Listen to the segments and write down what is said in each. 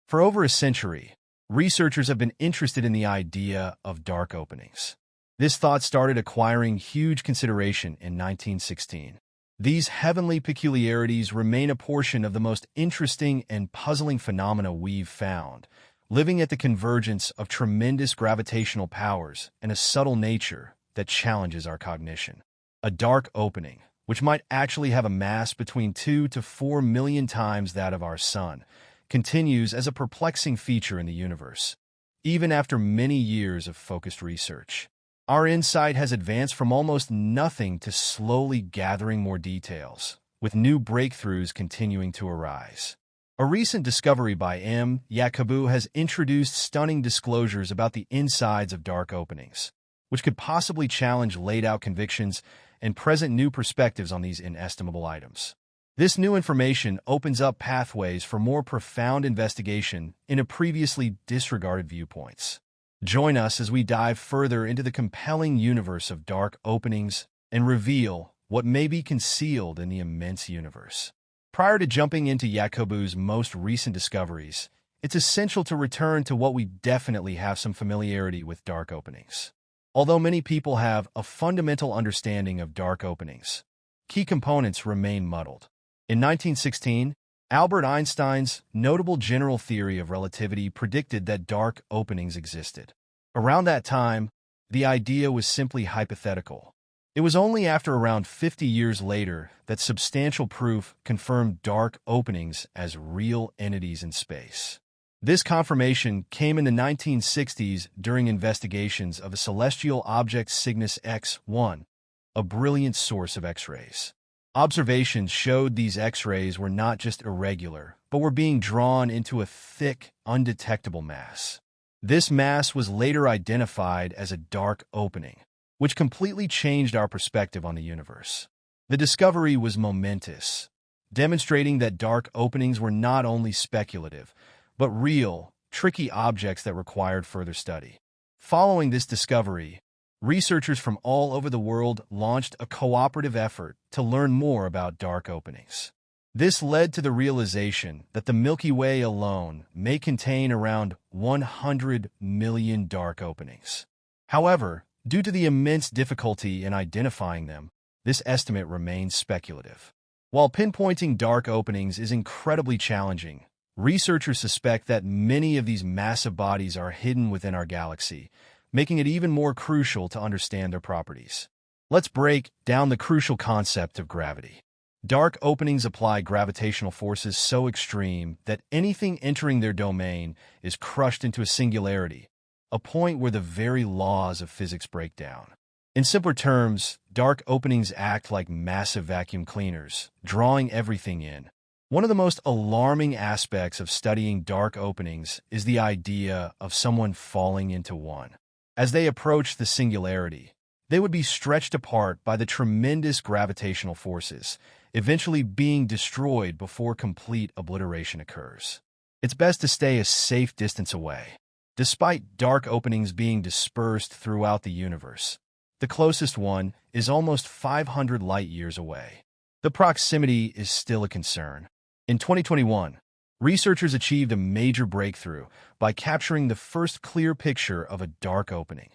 For over a century, researchers have been interested in the idea of dark openings. This thought started acquiring huge consideration in 1916. These heavenly peculiarities remain a portion of the most interesting and puzzling phenomena we've found, living at the convergence of tremendous gravitational powers and a subtle nature that challenges our cognition. A dark opening, which might actually have a mass between 2 to 4 million times that of our Sun, continues as a perplexing feature in the universe. Even after many years of focused research, our insight has advanced from almost nothing to slowly gathering more details, with new breakthroughs continuing to arise. A recent discovery by Michio Kaku has introduced stunning disclosures about the insides of dark openings, which could possibly challenge laid-out convictions and present new perspectives on these inestimable items. This new information opens up pathways for more profound investigation into previously disregarded viewpoints. Join us as we dive further into the compelling universe of dark openings and reveal what may be concealed in the immense universe. Prior to jumping into Kaku's most recent discoveries, it's essential to return to what we definitely have some familiarity with: dark openings. Although many people have a fundamental understanding of dark openings, key components remain muddled. In 1916, Albert Einstein's notable general theory of relativity predicted that dark openings existed. Around that time, the idea was simply hypothetical. It was only after around 50 years later that substantial proof confirmed dark openings as real entities in space. This confirmation came in the 1960s during investigations of a celestial object Cygnus X-1, a brilliant source of X-rays. Observations showed these X-rays were not just irregular, but were being drawn into a thick, undetectable mass. This mass was later identified as a dark opening, which completely changed our perspective on the universe. The discovery was momentous, demonstrating that dark openings were not only speculative, but real, tricky objects that required further study. Following this discovery, researchers from all over the world launched a cooperative effort to learn more about dark openings. This led to the realization that the Milky Way alone may contain around 100 million dark openings. However, due to the immense difficulty in identifying them, this estimate remains speculative. While pinpointing dark openings is incredibly challenging, researchers suspect that many of these massive bodies are hidden within our galaxy, making it even more crucial to understand their properties. Let's break down the crucial concept of gravity. Dark openings apply gravitational forces so extreme that anything entering their domain is crushed into a singularity, a point where the very laws of physics break down. In simpler terms, dark openings act like massive vacuum cleaners, drawing everything in. One of the most alarming aspects of studying dark openings is the idea of someone falling into one. As they approach the singularity, they would be stretched apart by the tremendous gravitational forces, eventually being destroyed before complete obliteration occurs. It's best to stay a safe distance away. Despite dark openings being dispersed throughout the universe, the closest one is almost 500 light-years away. The proximity is still a concern. In 2021, researchers achieved a major breakthrough by capturing the first clear picture of a dark opening,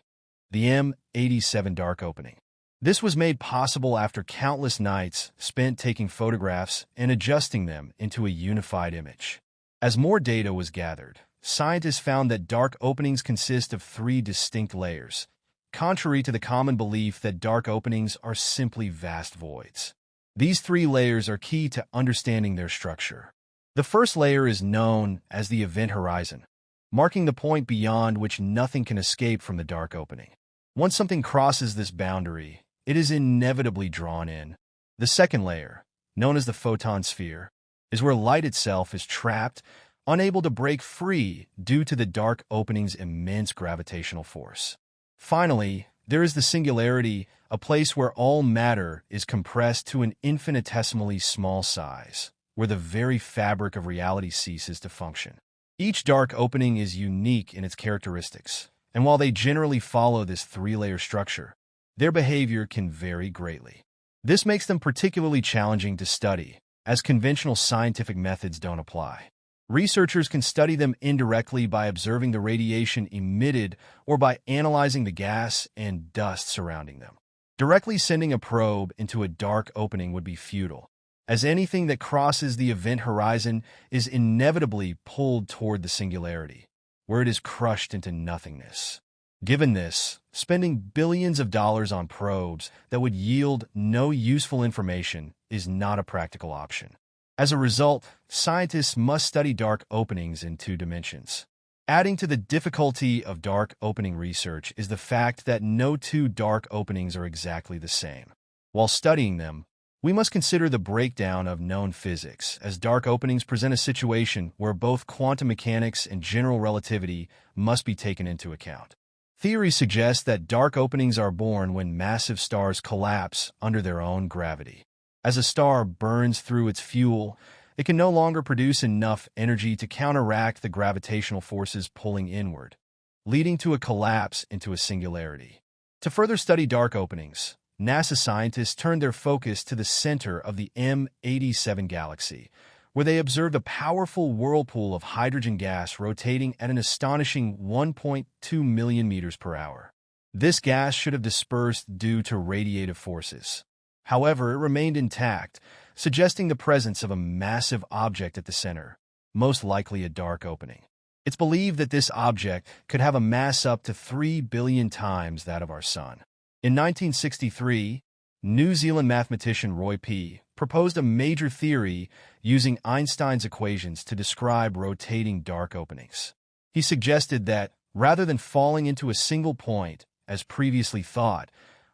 the M87 dark opening. This was made possible after countless nights spent taking photographs and adjusting them into a unified image. As more data was gathered, scientists found that dark openings consist of 3 distinct layers, contrary to the common belief that dark openings are simply vast voids. These 3 layers are key to understanding their structure. The first layer is known as the event horizon, marking the point beyond which nothing can escape from the dark opening. Once something crosses this boundary, it is inevitably drawn in. The second layer, known as the photon sphere, is where light itself is trapped, unable to break free due to the dark opening's immense gravitational force. Finally, there is the singularity, a place where all matter is compressed to an infinitesimally small size, where the very fabric of reality ceases to function. Each dark opening is unique in its characteristics, and while they generally follow this 3-layer structure, their behavior can vary greatly. This makes them particularly challenging to study, as conventional scientific methods don't apply. Researchers can study them indirectly by observing the radiation emitted or by analyzing the gas and dust surrounding them. Directly sending a probe into a dark opening would be futile, as anything that crosses the event horizon is inevitably pulled toward the singularity, where it is crushed into nothingness. Given this, spending billions of dollars on probes that would yield no useful information is not a practical option. As a result, scientists must study dark openings in two dimensions. Adding to the difficulty of dark opening research is the fact that no two dark openings are exactly the same. While studying them, we must consider the breakdown of known physics, as dark openings present a situation where both quantum mechanics and general relativity must be taken into account. Theory suggests that dark openings are born when massive stars collapse under their own gravity. As a star burns through its fuel, it can no longer produce enough energy to counteract the gravitational forces pulling inward, leading to a collapse into a singularity. To further study dark openings, NASA scientists turned their focus to the center of the M87 galaxy, where they observed a powerful whirlpool of hydrogen gas rotating at an astonishing 1.2 million meters per hour. This gas should have dispersed due to radiative forces. However, it remained intact, suggesting the presence of a massive object at the center, most likely a dark opening. It's believed that this object could have a mass up to 3 billion times that of our Sun. In 1963, New Zealand mathematician Roy P. proposed a major theory using Einstein's equations to describe rotating dark openings. He suggested that, rather than falling into a single point, as previously thought,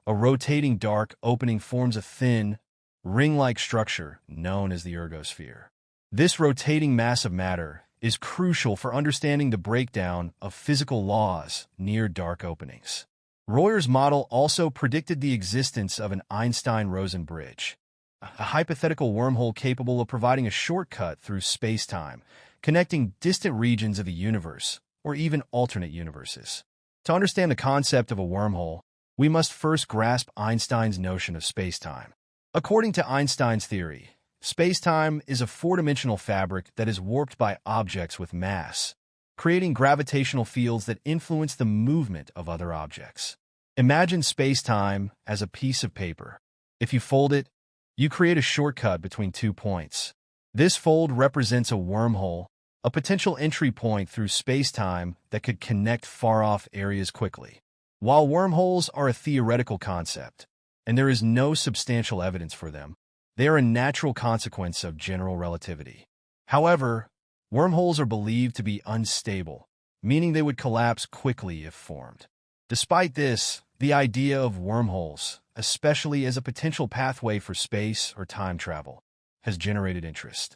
a rotating dark opening forms a thin, ring-like structure known as the ergosphere. This rotating mass of matter is crucial for understanding the breakdown of physical laws near dark openings. Royer's model also predicted the existence of an Einstein-Rosen bridge, a hypothetical wormhole capable of providing a shortcut through space-time, connecting distant regions of the universe, or even alternate universes. To understand the concept of a wormhole, we must first grasp Einstein's notion of space-time. According to Einstein's theory, space-time is a four-dimensional fabric that is warped by objects with mass, creating gravitational fields that influence the movement of other objects. Imagine space-time as a piece of paper. If you fold it, you create a shortcut between 2 points. This fold represents a wormhole, a potential entry point through space-time that could connect far-off areas quickly. While wormholes are a theoretical concept, and there is no substantial evidence for them, they are a natural consequence of general relativity. However, wormholes are believed to be unstable, meaning they would collapse quickly if formed. Despite this, the idea of wormholes, especially as a potential pathway for space or time travel, has generated interest.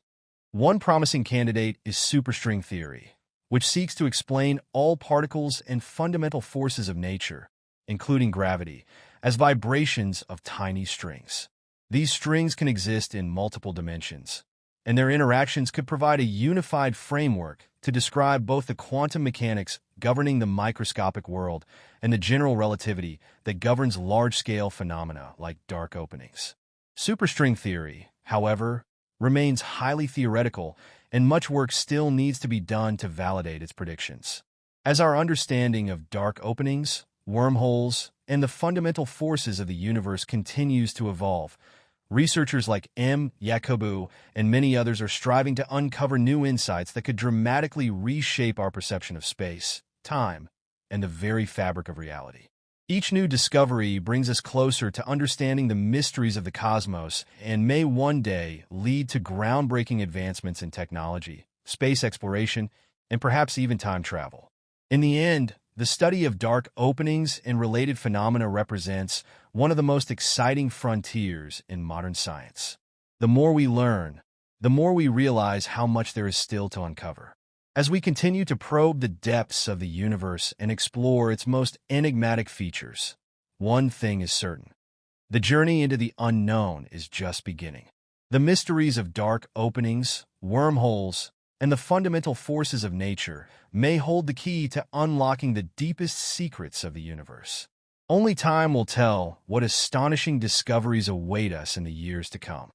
One promising candidate is superstring theory, which seeks to explain all particles and fundamental forces of nature, including gravity, as vibrations of tiny strings. These strings can exist in multiple dimensions, and their interactions could provide a unified framework to describe both the quantum mechanics governing the microscopic world and the general relativity that governs large-scale phenomena like dark openings. Superstring theory, however, remains highly theoretical, and much work still needs to be done to validate its predictions. As our understanding of dark openings, wormholes, and the fundamental forces of the universe continues to evolve, researchers like Michio Kaku and many others are striving to uncover new insights that could dramatically reshape our perception of space, time, and the very fabric of reality. Each new discovery brings us closer to understanding the mysteries of the cosmos and may one day lead to groundbreaking advancements in technology, space exploration, and perhaps even time travel. In the end, the study of dark openings and related phenomena represents one of the most exciting frontiers in modern science. The more we learn, the more we realize how much there is still to uncover. As we continue to probe the depths of the universe and explore its most enigmatic features, one thing is certain: the journey into the unknown is just beginning. The mysteries of dark openings, wormholes, and the fundamental forces of nature may hold the key to unlocking the deepest secrets of the universe. Only time will tell what astonishing discoveries await us in the years to come.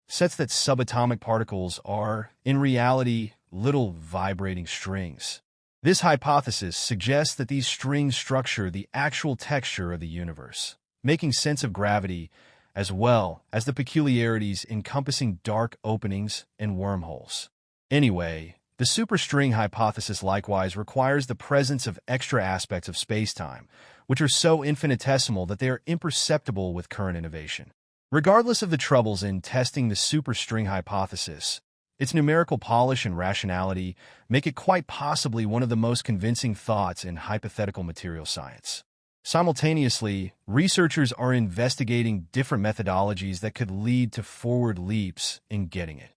Sets that subatomic particles are, in reality, little vibrating strings. This hypothesis suggests that these strings structure the actual texture of the universe, making sense of gravity as well as the peculiarities encompassing dark openings and wormholes. Anyway, the superstring hypothesis likewise requires the presence of extra aspects of spacetime, which are so infinitesimal that they are imperceptible with current innovation. Regardless of the troubles in testing the superstring hypothesis, its numerical polish and rationality make it quite possibly one of the most convincing thoughts in hypothetical material science. Simultaneously, researchers are investigating different methodologies that could lead to forward leaps in getting it.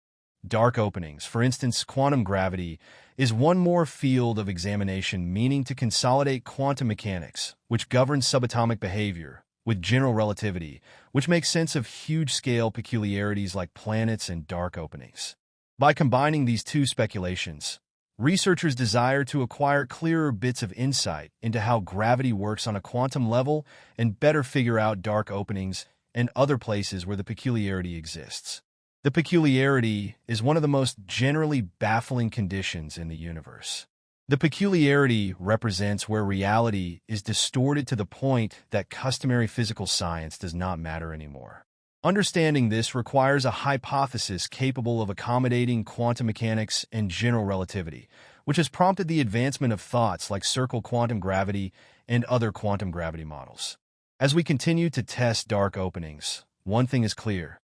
Dark openings, for instance, quantum gravity, is one more field of examination meaning to consolidate quantum mechanics, which governs subatomic behavior, with general relativity, which makes sense of huge-scale peculiarities like planets and dark openings. By combining these two speculations, researchers desire to acquire clearer bits of insight into how gravity works on a quantum level and better figure out dark openings and other places where the peculiarity exists. The peculiarity is one of the most generally baffling conditions in the universe. The peculiarity represents where reality is distorted to the point that customary physical science does not matter anymore. Understanding this requires a hypothesis capable of accommodating quantum mechanics and general relativity, which has prompted the advancement of thoughts like circle quantum gravity and other quantum gravity models. As we continue to test dark openings, one thing is clear.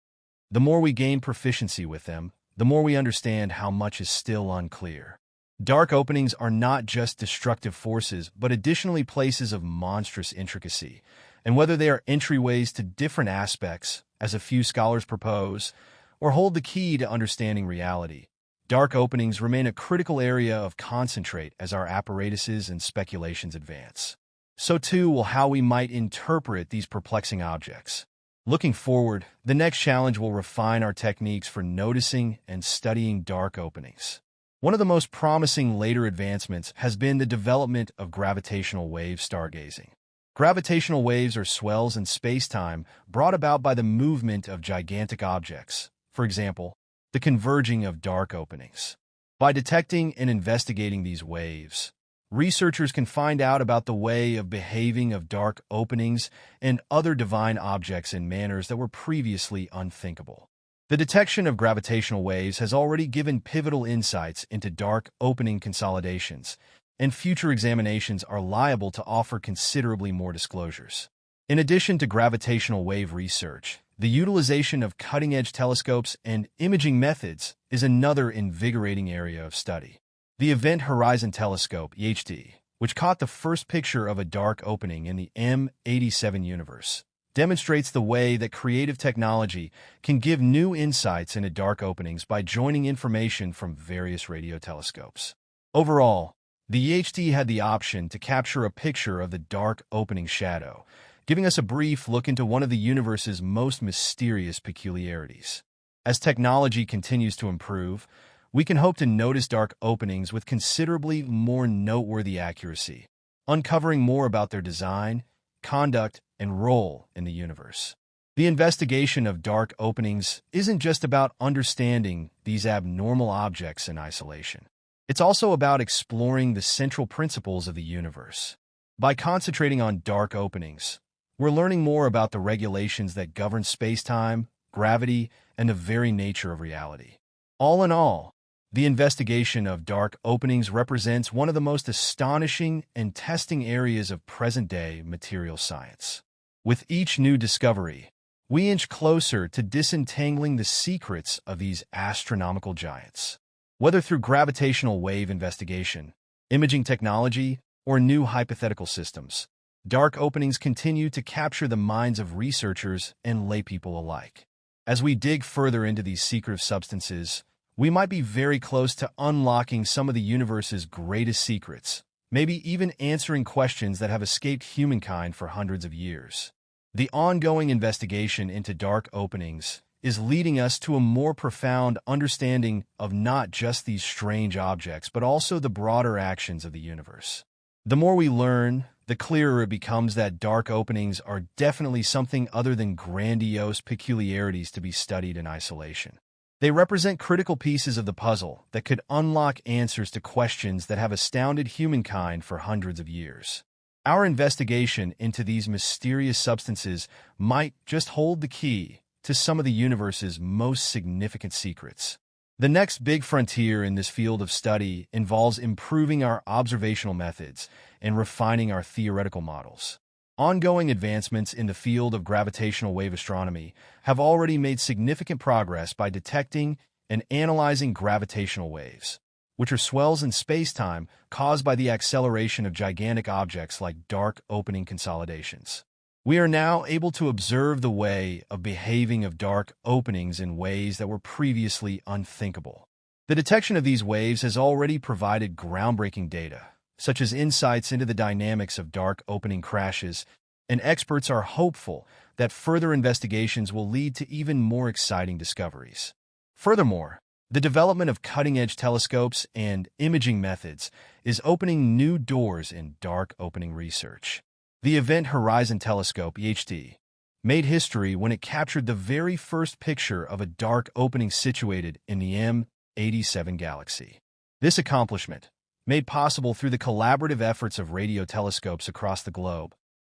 The more we gain proficiency with them, the more we understand how much is still unclear. Dark openings are not just destructive forces, but additionally places of monstrous intricacy, and whether they are entryways to different aspects, as a few scholars propose, or hold the key to understanding reality, dark openings remain a critical area of concentrate as our apparatuses and speculations advance. So too will how we might interpret these perplexing objects. Looking forward, the next challenge will refine our techniques for noticing and studying dark openings. One of the most promising later advancements has been the development of gravitational wave stargazing. Gravitational waves are swells in spacetime brought about by the movement of gigantic objects, for example, the converging of dark openings. By detecting and investigating these waves, researchers can find out about the way of behaving of dark openings and other divine objects in manners that were previously unthinkable. The detection of gravitational waves has already given pivotal insights into dark opening consolidations, and future examinations are liable to offer considerably more disclosures. In addition to gravitational wave research, the utilization of cutting-edge telescopes and imaging methods is another invigorating area of study. The Event Horizon Telescope, EHT, which caught the first picture of a dark opening in the M87 universe, demonstrates the way that creative technology can give new insights into dark openings by joining information from various radio telescopes. Overall, the EHT had the option to capture a picture of the dark opening shadow, giving us a brief look into one of the universe's most mysterious peculiarities. As technology continues to improve, we can hope to notice dark openings with considerably more noteworthy accuracy, uncovering more about their design, conduct, and role in the universe. The investigation of dark openings isn't just about understanding these abnormal objects in isolation. It's also about exploring the central principles of the universe. By concentrating on dark openings, we're learning more about the regulations that govern spacetime, gravity, and the very nature of reality. All in all, the investigation of dark openings represents one of the most astonishing and testing areas of present-day material science. With each new discovery, we inch closer to disentangling the secrets of these astronomical giants. Whether through gravitational wave investigation, imaging technology, or new hypothetical systems, dark openings continue to capture the minds of researchers and laypeople alike. As we dig further into these secretive substances, we might be very close to unlocking some of the universe's greatest secrets, maybe even answering questions that have escaped humankind for hundreds of years. The ongoing investigation into dark openings is leading us to a more profound understanding of not just these strange objects, but also the broader actions of the universe. The more we learn, the clearer it becomes that dark openings are definitely something other than grandiose peculiarities to be studied in isolation. They represent critical pieces of the puzzle that could unlock answers to questions that have astounded humankind for hundreds of years. Our investigation into these mysterious substances might just hold the key to some of the universe's most significant secrets. The next big frontier in this field of study involves improving our observational methods and refining our theoretical models. Ongoing advancements in the field of gravitational wave astronomy have already made significant progress by detecting and analyzing gravitational waves, which are swells in space-time caused by the acceleration of gigantic objects like dark opening consolidations. We are now able to observe the way of behaving of dark openings in ways that were previously unthinkable. The detection of these waves has already provided groundbreaking data, such as insights into the dynamics of dark opening crashes, and experts are hopeful that further investigations will lead to even more exciting discoveries. Furthermore, the development of cutting-edge telescopes and imaging methods is opening new doors in dark opening research. The Event Horizon Telescope (EHT) made history when it captured the very first picture of a dark opening situated in the M87 galaxy. This accomplishment, made possible through the collaborative efforts of radio telescopes across the globe,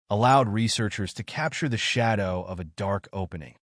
allowed researchers to capture the shadow of a dark opening,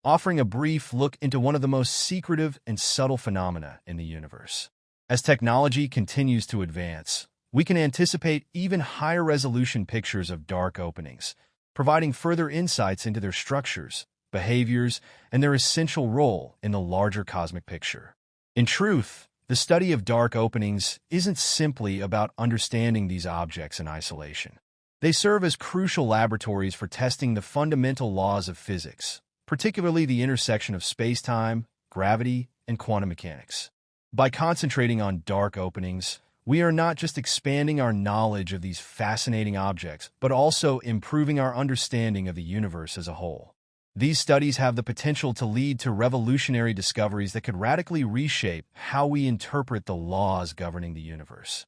offering a brief look into one of the most secretive and subtle phenomena in the universe. As technology continues to advance, we can anticipate even higher resolution pictures of dark openings, providing further insights into their structures, behaviors, and their essential role in the larger cosmic picture. In truth, the study of dark openings isn't simply about understanding these objects in isolation. They serve as crucial laboratories for testing the fundamental laws of physics, particularly the intersection of space-time, gravity, and quantum mechanics. By concentrating on dark openings, we are not just expanding our knowledge of these fascinating objects, but also improving our understanding of the universe as a whole. These studies have the potential to lead to revolutionary discoveries that could radically reshape how we interpret the laws governing the universe.